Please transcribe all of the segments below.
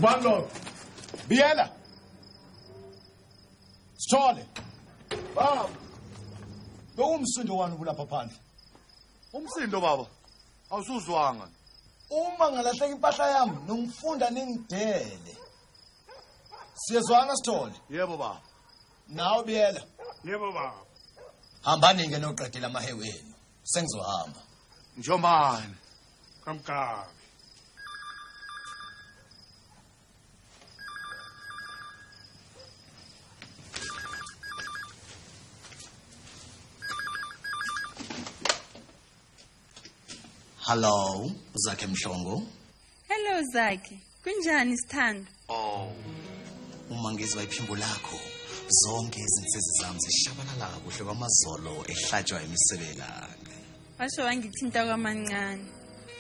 Bandlo. Biela. Sithole. Baba. Bewumsindo wani kulapha phandle? Umsindo baba. Awusuzwanga. Uma ngalahleka impahla yami nongifunda ningidele. Siyezwana Sithole? Yebo baba. Nawe Biela. Yebo baba. Hambani ngene oqedela amahe wenu. Sengizohamba. Njomani. Kamkabi. Hello, Zakhe Mshongo. Hello Zakhe. Kunjani Sithando? Oh. Uma ngizwa iphimbo lakho, zonke izinsizwa zami zishabalala kuhle kwamazolo ehlatshwa imisebelanga. Washo wangithinta kwamancane.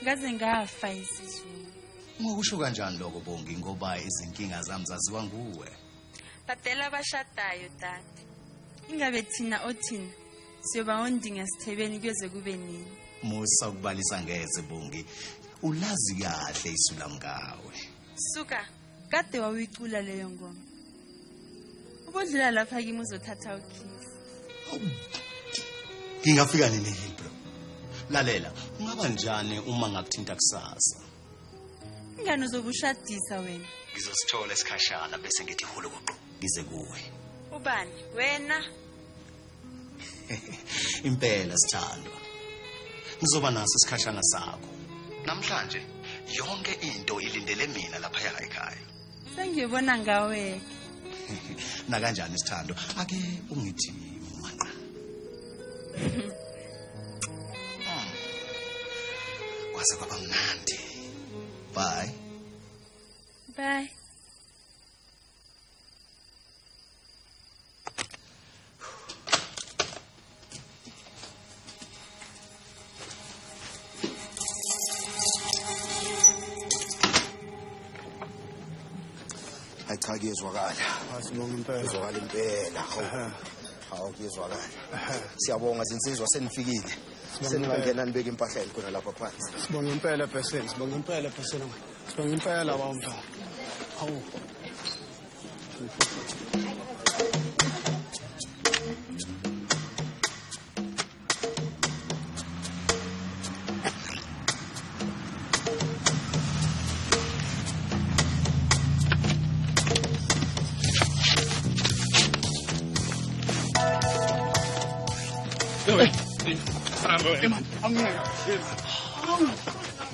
Ngaze ngafa isizulu. Ngokusho kanjani lokho Bongi ngoba izinkinga zami zaziwa nguwe? Tatela abashadayo tata. Ingabe thina othina siyoba ondinga sithebeni kuze kube nini? Musa ukubalisa ngeze Bongi. Ulazi kahle isulamkawe. Suka, kade wawicula leyo ngoma. Ubodlula lapha kimi uzothatha ukhisi. Ngingafika nini bro? Lalela, ungaba njani uma ngakuthinta kusasa? Ingane uzobushadisa wena. Ngizosithola esikhashana bese ngithi hulukuqo ngize kuwe. Ubani? Wena? Impela Sithandwa. Ngizoba naso isikhashana sakho. Namhlanje yonke into ilindele mina lapha ekhaya. Sengiyibona ngawe. Na kanjani Sithandwa? Ake ungithi manqa. Kwase kwaba mnandi. Bye. Bye. Cha kuyezwakala. Asibonga impela. Kuyezwakala impela. Hawu kuyezwakala. Siyabonga zinsizwa senifikile. Seningangena nibeka impahla yenu khona lapha phansi. Sibonga impela phesela, sibonga impela phesela. Sibonga impela bawumntwana. Hawu.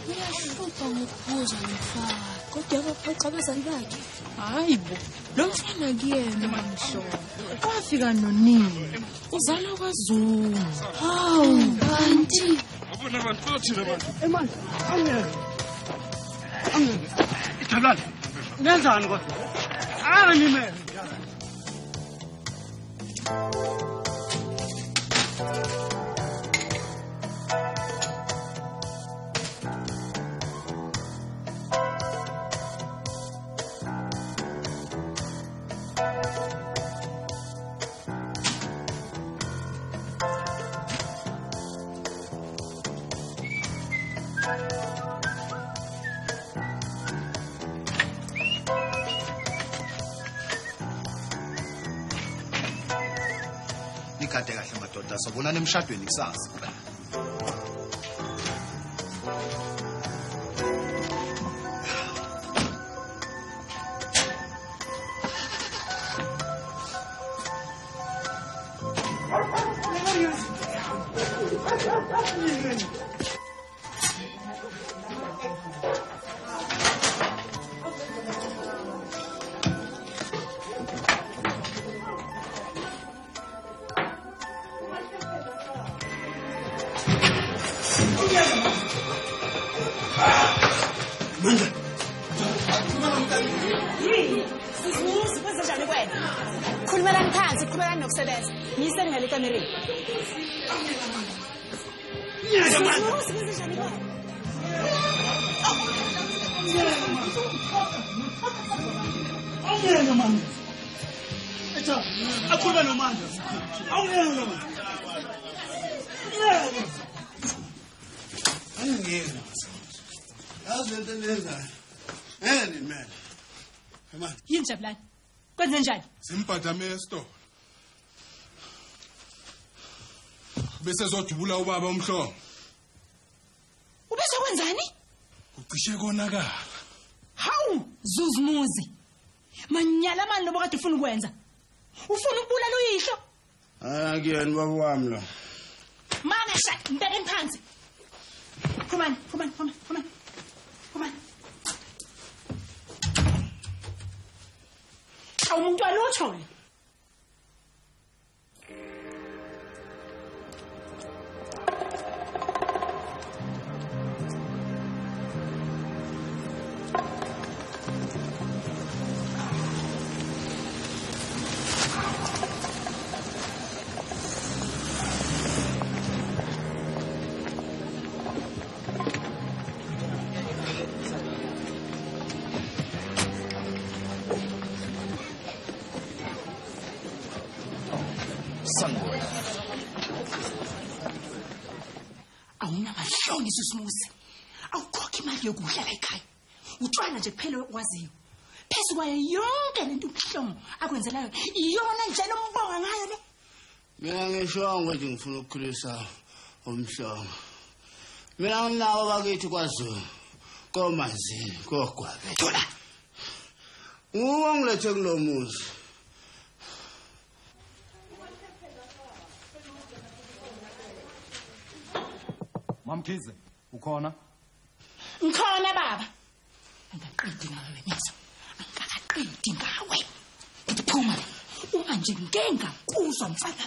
Uyahlupha ngokubuza mfana. Kodwa abaphaca abazali bakhe. Hayibo, lo mfana kuyena manje. Wafika nonini. Uzala kwaZulu. Hawu, kanti Abona abantu bathina abantu. Manje, angeke. Ithalani. Ngenzani kodwa? Nimele. Nikade kahle madoda sobonana emshadweni kusasa. khulumelani phansi, khulumelani nokusebenza. Ngiyiseni ngale kamereni. Awungeke manje. Echa, akhuluma nomandla. Awungeke manje. Angeke. Yazi into lenzayo. Man. Manje. Yini Jabulani? Kwenze njani? Simphathame esitolo. Bese zodubula ubaba umhlongo. Ubese kwenzani? Ucishe konakala. Hawu, Zuzumuzi. Manyala manje lobo kade ufuna ukwenza. Ufuna ukubulala uyihlo? Akuyena baba wami lo. Mana sha, mbeke phansi. Come on. Umuntu alotho. Sanibona. Awunamahloni Susumuzi. Awukhokhi imali yokudla la ekhaya. Utshwana nje kuphela okwaziyo. Phezulu kwayo yonke lento ubuhlungu akwenzelayo iyona njalo umbonga ngayo le. Mina ngishongo nje ngifuna ukukhulisa umhlongo. Mina nginawo bakithi kwaZulu. Komazini, kogwabe. Thola. Ungilethe kulomuzi. Mamkhize, ukhona? Ngikhona baba. Angaqedi ngawe Nyazo. Angaqedi ngawe. Phuma. Uma nje ngenga kuzwa mfana.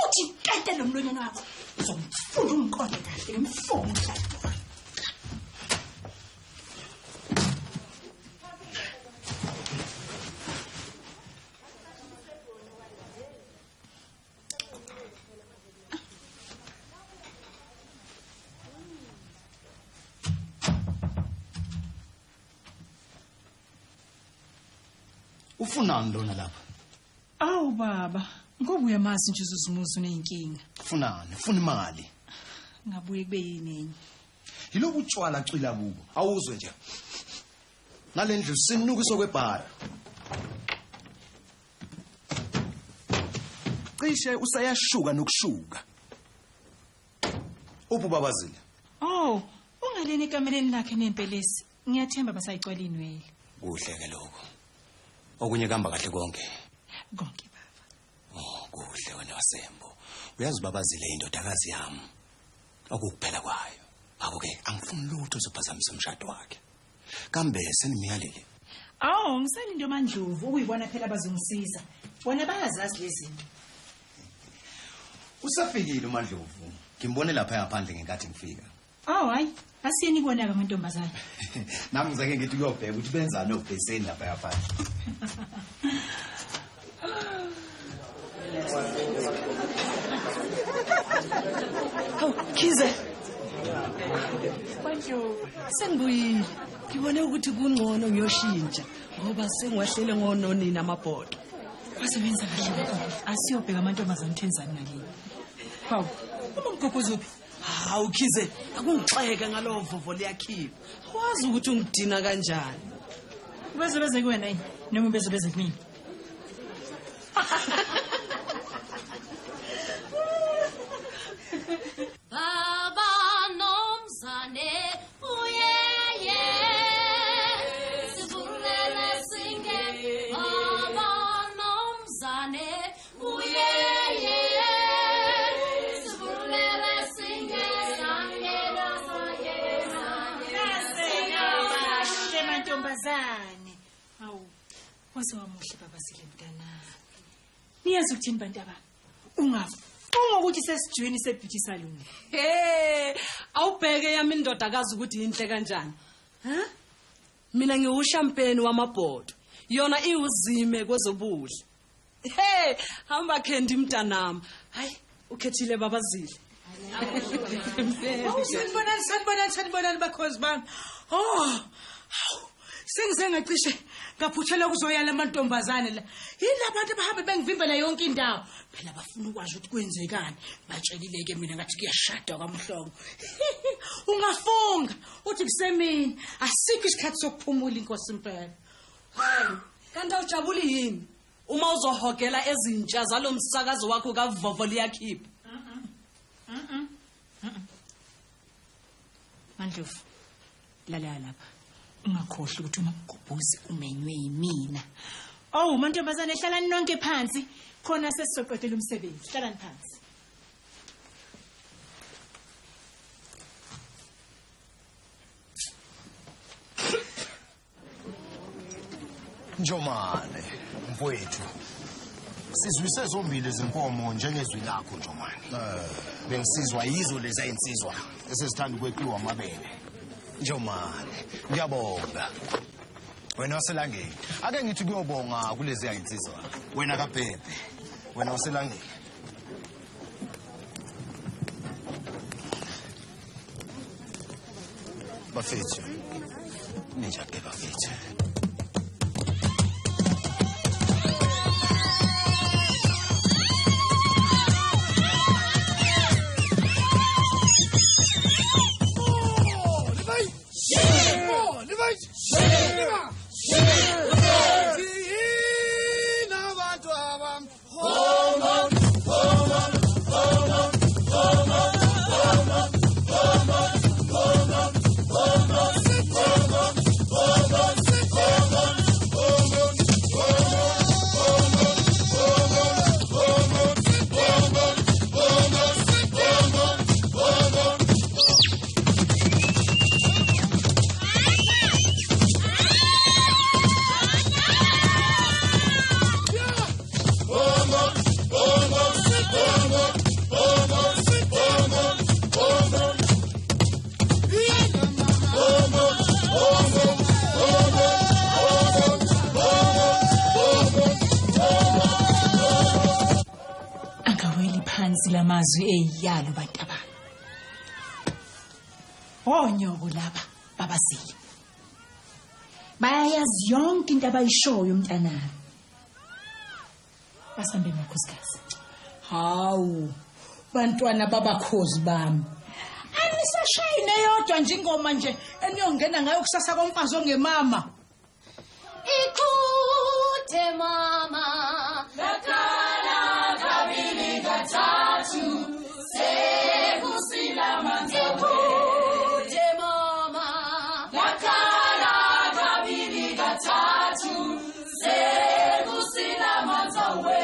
Uthi kente lo mlonyana wakho. Uzomfunda umqonde kahle emfomo mhlawumbe. Ufunani lona lapha? Awu baba, ngoba uyamazi nje Zuzumuzi uneyinkinga. Ufunani? Ufuna imali. Ngabuye kube yini? Yilobu utshwala cwila kubo. Awuzwe nje. Nalendlu sinukiso kwebhara. Cishe usayashuka nokushuka. Ububabazile. Oh, ungaleni ekameleni lakhe nempelesi. Ngiyathemba basayicwala inwele. Kuhle ke lokho. Okunye kamba kahle konke. Konke baba. Oh, kuhle wena wasembo. Uyazi babazile indodakazi yami. Okukuphela kwayo. Ake angifuni lutho sophazamisa umshado wakhe. Kambe senimiyalele. Awu ngisalinde uMandlovu ukuyibona phela bazongisiza. Bona bayazazi lezi zinto. Usafikile uMandlovu. Ngimbone lapha yaphandle ngenkathi ngifika. Awu hayi, asiyeni kubona ke amantombazana. Nami ngizake ngithi kuyobheka ukuthi benzani obheseni lapha yaphandle. Hawu Khize. Mandlovu, sengibuyile. Ngibone ukuthi kungcono ngiyoshintsha ngoba sengiwahlele ngononina amabhodo. Wasebenza kahle kakhulu. Asiyobheka amantombazana thenzani ngakini. Hawu, uma mgogozuphi? Hawu Khize, akungixeke ngalovo vovo liyakhipha. Wazi ukuthi ungidina kanjani. Ubezebeze kuwena yini? Noma ubezebeze kumina? Baba nomzane uyeye sivulele singe Baba nomzane uyeye sivulele singe sangena Kahle mantombazane. Hawu, waze wamuhle babazile mntanami. Niyazi ukuthini bantu aba? Ungafunga ukuthi sesijweni sebeauty salon. Awubheke yami indodakazi ukuthi inhle kanjani. Ha? Mina ngiwushampeni wamabhodo. Yona iwuzime kwezobuhle. Hamba Kendi mntanami. Hayi, ukhethile babazile. Sanibonani bakhozi bami. Oh. Sengize ngacishe ngaphuthela kuzoyala amantombazane la. Yini abantu abahambe bengivimbela yonke indawo. Phela bafuna ukwazi ukuthi kwenzekani. Batshelileke mina ngathi kuyashada kwamhlongo. Ungafunga uthi kusemini asikho isikhathi sokuphumula inkosi impela. Hayi, kanti awujabuli yini? Uma uzohogela ezintsha zalomsakazo wakho kaVovo liyakhipha. Mandlovu, lalela lapha. Ungakhohle ukuthi uMgobhozi umenywe yimina. Oh, mantombazane hlalani nonke phansi. Khona sesizoqedela umsebenzi. Hlalani phansi. Njomane, mfowethu. Sizwise zombili izinkomo njengezwi lakho Njomane. Bengisizwa yizo lezi insizwa esizithanda ukweqiwa amabele. Njomane, ngiyabonga. Wena waselangeni. Ake ngithi kuyobonga kulezi insizwa. Wena kaBhebhe. Wena waselangeni. Bafethu. Ninjake bafethu. Lamazwi eyalo bantaba. Onyoko laba babazile. Bayayazi yonke into abayishoyo umntanami. Basambe makhosikazi. Hawu, bantwana babakhozi bami. Anisashayine yodwa nje ingoma nje eniyongena ngayo kusasa komfazi ongemama. Ikhuthe mama lakala kabili kathathu sekusila manzawe. Ikhuthe mama lakala kabili kathathu sekusila manzawe.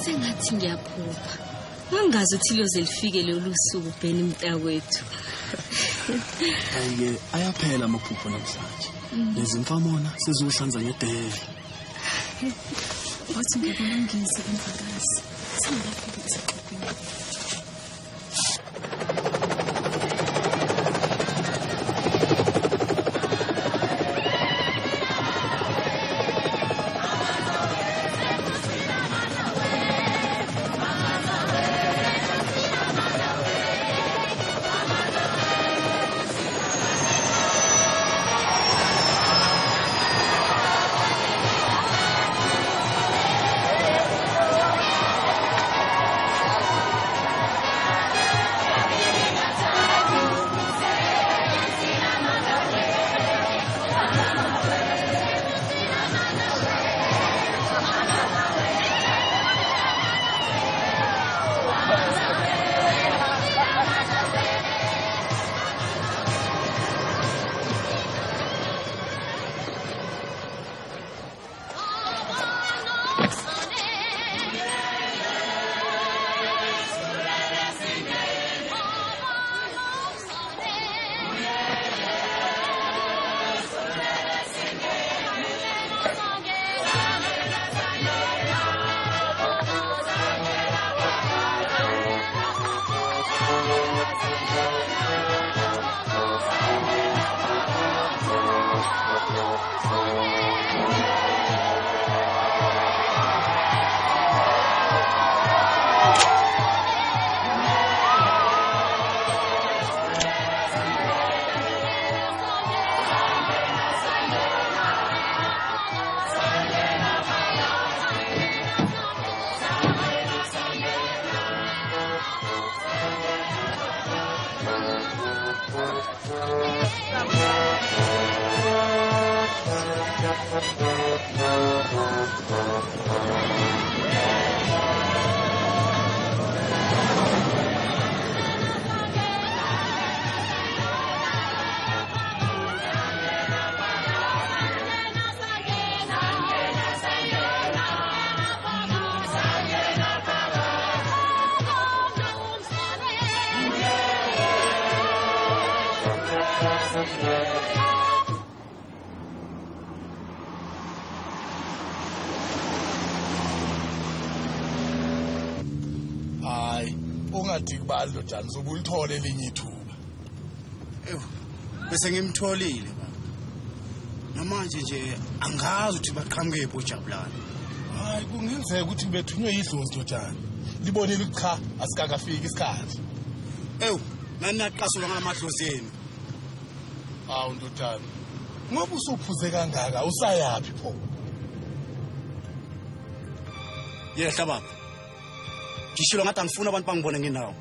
Sengathi ngiyaphupha. Ngangazi ukuthi loze lifike lolu suku bheni mntakwethu. Ayike ayaphela amaphupho namhlanje. Lezi mfamona sizohlanza ngedele. Wathi ngibona ngize emphakazi. Singafika esiqhubeni. Hayi, ungathi kubali lo Jani sobulithole elinye ithuba. Bese ngimtholile baba. Namanje nje angazi ukuthi baqhamuke eBojabulani. Hayi, kungenzeka ukuthi bethunywe idlozi lo Jani. Libonile ukuthi cha asikakafiki isikhathi. Nani naqasulwa ngamadlozi enu. Hawu ndodana. Ngoba usuphuze kangaka usayapi pho? Yehla baba. Ngishilo ngathi angifuni abantu bangibone ngindawo.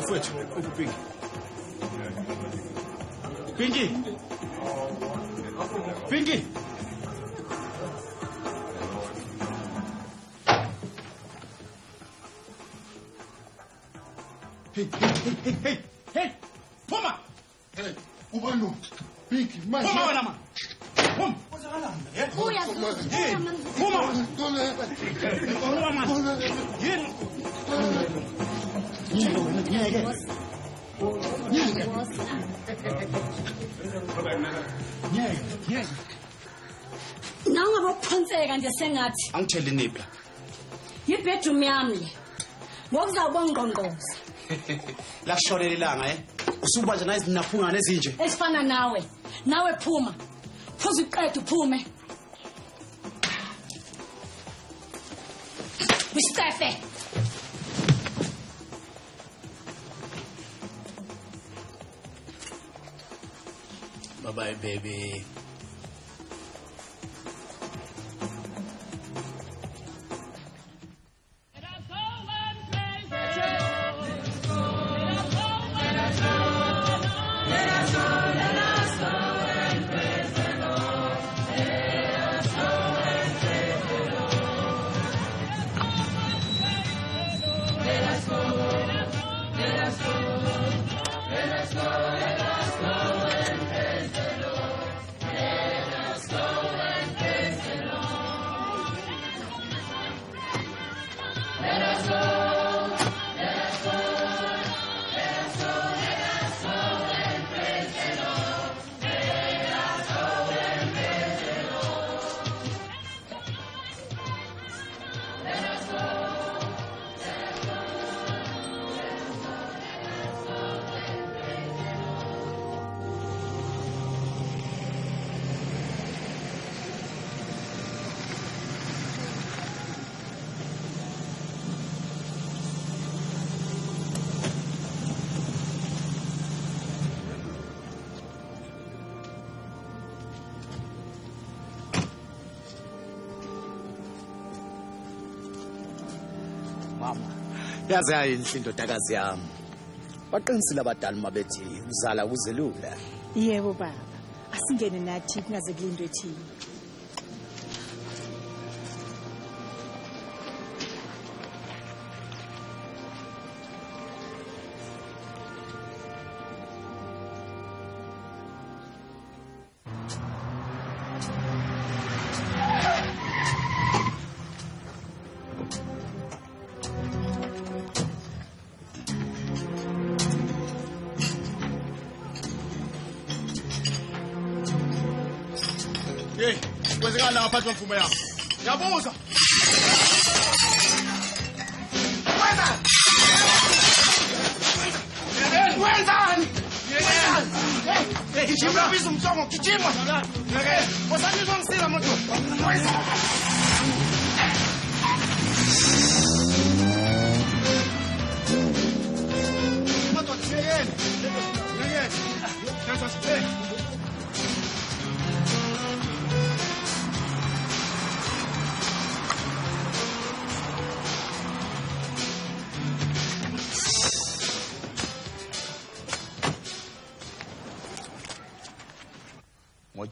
bafowethu ukupinki. Pinki. Pinki. Hey. Phuma. Hey, ubani? Pinki, manje. Phuma wena man. Phuma. Buya. Phuma. Phuma man. Yini? Nyeke. Nawe ngokuphonseka nje sengathi. Angithele nipla. Yibedroom yami le. Ngokuzawubona ngqongqoza. La shorele langa usuba nje nazi naphungana ezinje. Esifana nawe. Nawe phuma. Phuza uqede uphume. Bistefe. Bye-bye, baby. Yazi ayinhle indodakazi yami. Baqinisile abadala mabethi uzala kuzelula. Yebo baba. Asingene nathi kungaze kulindwe thina. Hey, kwenzekani la ngaphansi kwemvume yakho? Ngiyabuza. Wenzani? Hey, gijima biza umthongo, gijima. Ngeke, wosani ngongisiza manje. Wenzani? Madoda, ngeke. Ngeke.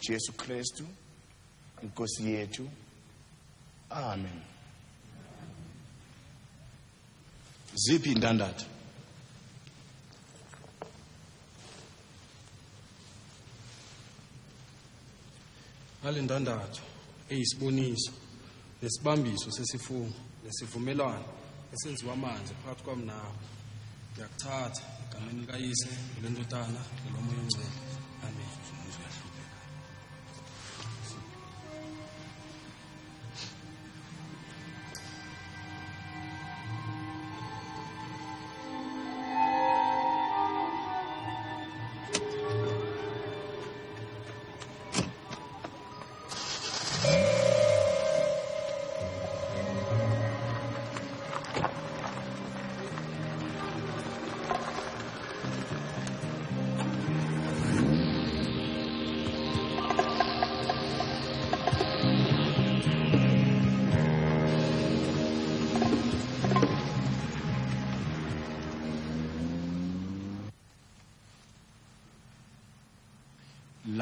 Jesu Kristu Inkosi yethu. Amen. Ziphi indandatho? Alendandatho eyisiboniso nesibambiso sesifungo nesivumelwano esenziwa manje phakathi kwami nawe. Ngiyakuthatha egameni likaYise lendodana loMoya oNgcwele. Amen.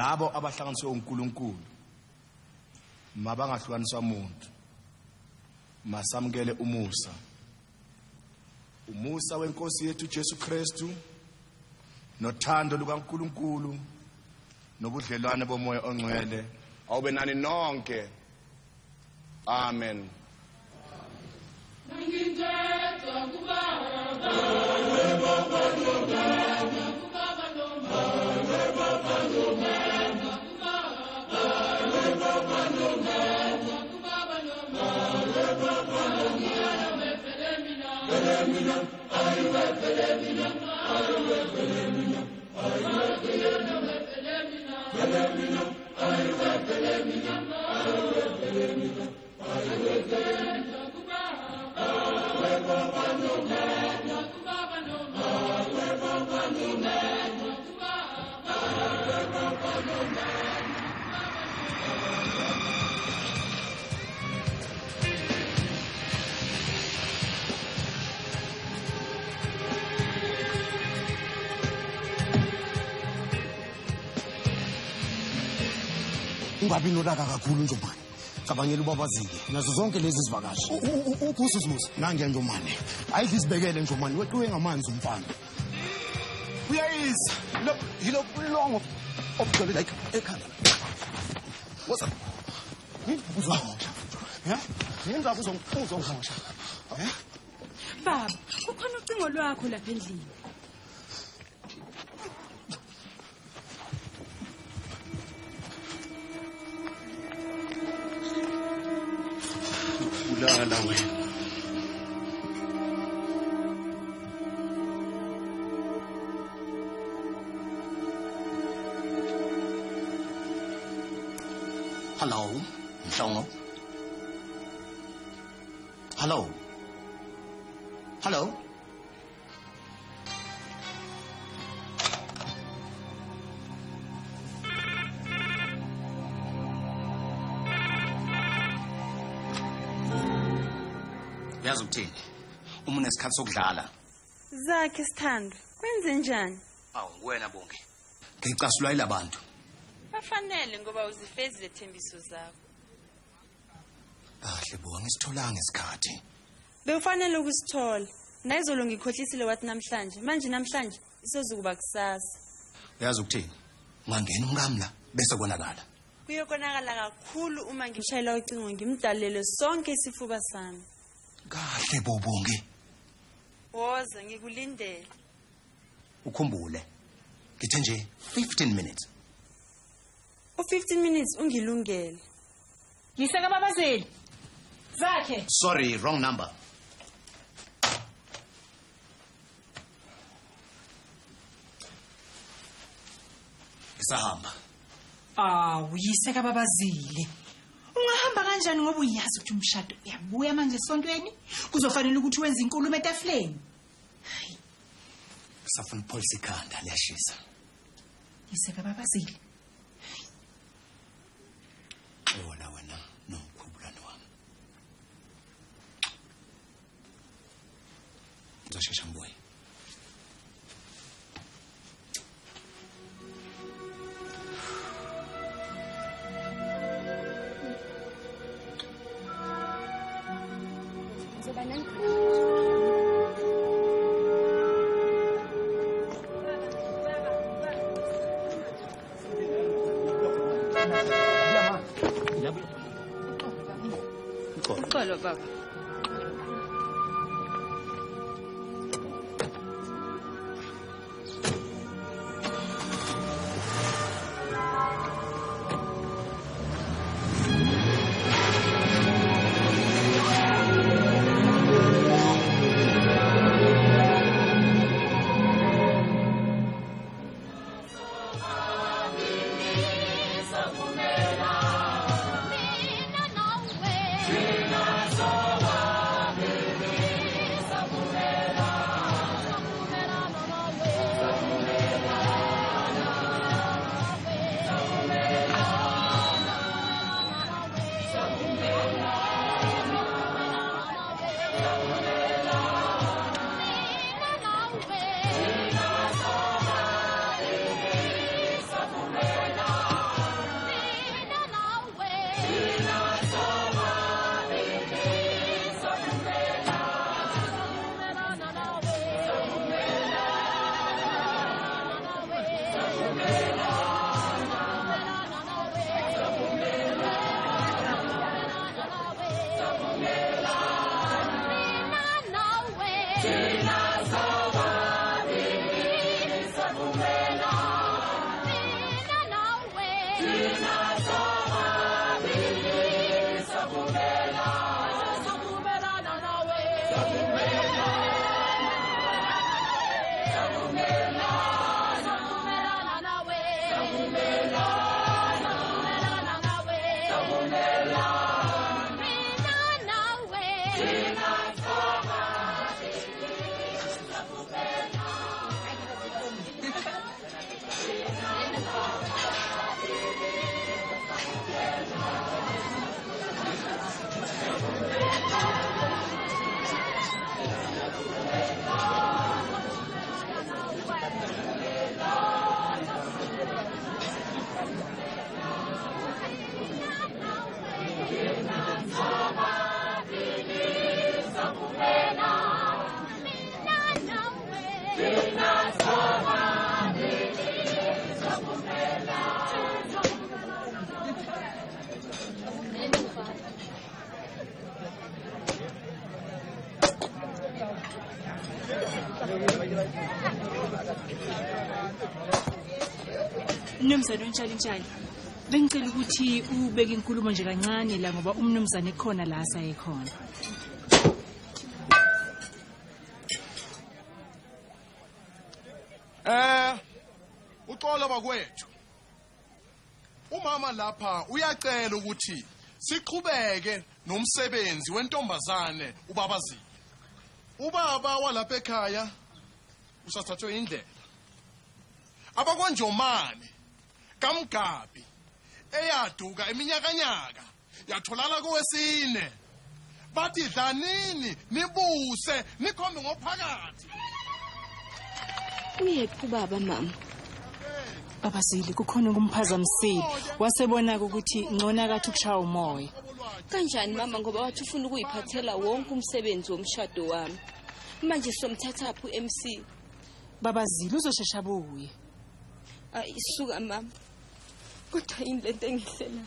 labo abahlanganiswe uNkulunkulu mabangahlukaniswa umuntu masamukele umusa wenkosi yethu Jesu Kristu nothando lukaNkulunkulu nobudlelwane bomoya ongcwele awube nani nonke. Amen. Ungabi nolaka kakhulu Njombane. Cabangela ubabazile nazo zonke lezi zivakashi. Ukhusuzumuzi nange Njombane. Ayizibekele Njombane weqiwe ngamanzi umfana. Uyayisa. Yilo bulongo obugcwele like ekhanda. What's up? Uzawusha. Yeah? Yenza uzongihosha. Yeah? Baba, kukhona ucingo lwakho lapha endlini. Ulala wena. Hello, Mhlongo. Hello. Hello. Yazi ukuthini? Uma unesikhathi sokudlala. Zakhe Sithandwa, kwenze njani? Awu wena Bongi. Ngicasulwa yilabantu. Bafanele ngoba uzifezile thembiso zakho. Kahle bo, ngisitholanga isikhathi. Bekufanele ukusithola. Nayizolo ngikhohlisile wathi namhlanje isozukuba kusasa. Uyazi ukuthini? Ungangena umkami la bese konakala. Kuyokonakala kakhulu uma ngishayela ucingo ngimdalele sonke isifuba sami. Kahle bo Bongi. Woza ngikulindele. Ukhumbule. Ngithe nje 15 minutes. 15 minutes ungilungele. Yiseka babazeli. Zakhe. Sorry, wrong number. Isahamba. Uyiseka babazile. Ungahamba kanjani ngoba uyazi ukuthi umshado uyabuya manje esontweni? Kuzofanele ukuthi wenze inkulumo etafuleni. Hayi. Safuna police ikhanda liyashisa. Yiseka babazile. Wona wena nokhubulani wami. Ngizoshesha ngibuye. Kholo baba. So Mnumzane uNtshali, bengicela ukuthi ubeke inkulumo nje kancane la ngoba umnumzane ekhona la asayekhona. Uxolo bakwethu. Umama lapha uyacela ukuthi siqhubeke nomsebenzi wentombazane ubabazile. Ubaba walapha ekhaya usathathwe indlela. Abakwanjomane kaMgabi eyaduka eminyakanyaka yatholala kowesine. Bathi dlanini nibuse nikhombe ngophakathi. Uyephi baba mama? Babazile kukhona kumphazamisile. Wasebona ukuthi ngcona kathi ukushaya umoya. Kanjani mama ngoba wathi ufuna ukuyiphathela wonke umsebenzi womshado wami. Manje somthatha phu MC. Babazile uzoshesha buye. Isuka mama. Kodwa yini lento engihlela?